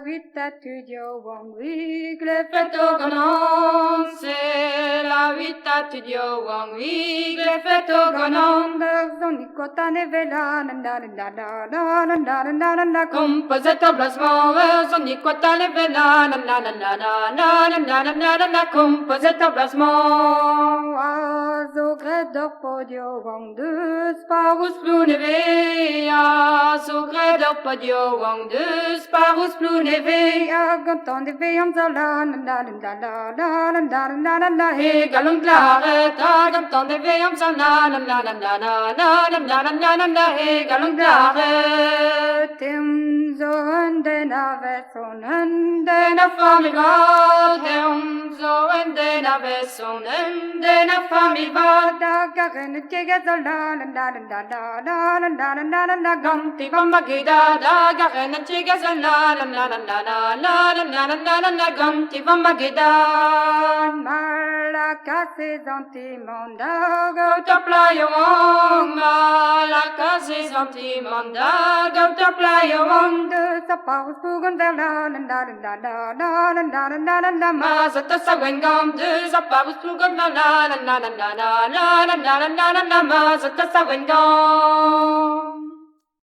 vita studio one week, le Fête au Ganon, c'est la vita studio one week, les fêtes au Ganon. Zonicota nevela, na Composito blasmo, Zonicota nevela, composito blasmo. Zo gredor podio wang dus parus Blue nevea, so gredor podio wang dus, parus blue nevea. ganton de veam zala, He galon klare, tagam ton de veam sana, he galon klare. Tim zo hende na veson hende Den a famil vad, hem zo en den a vesonen, den a famil vad. da garen tjega zala, Gamti bamba gida, da garen en tigazana, gamti bamba gida. Mala case zantimanda, Gauta playo wong, la case zantimanda, gauta playo wong. de sa parus pugun verla, Mazata sa wengam, de sa parus plugan mazata sa wengam.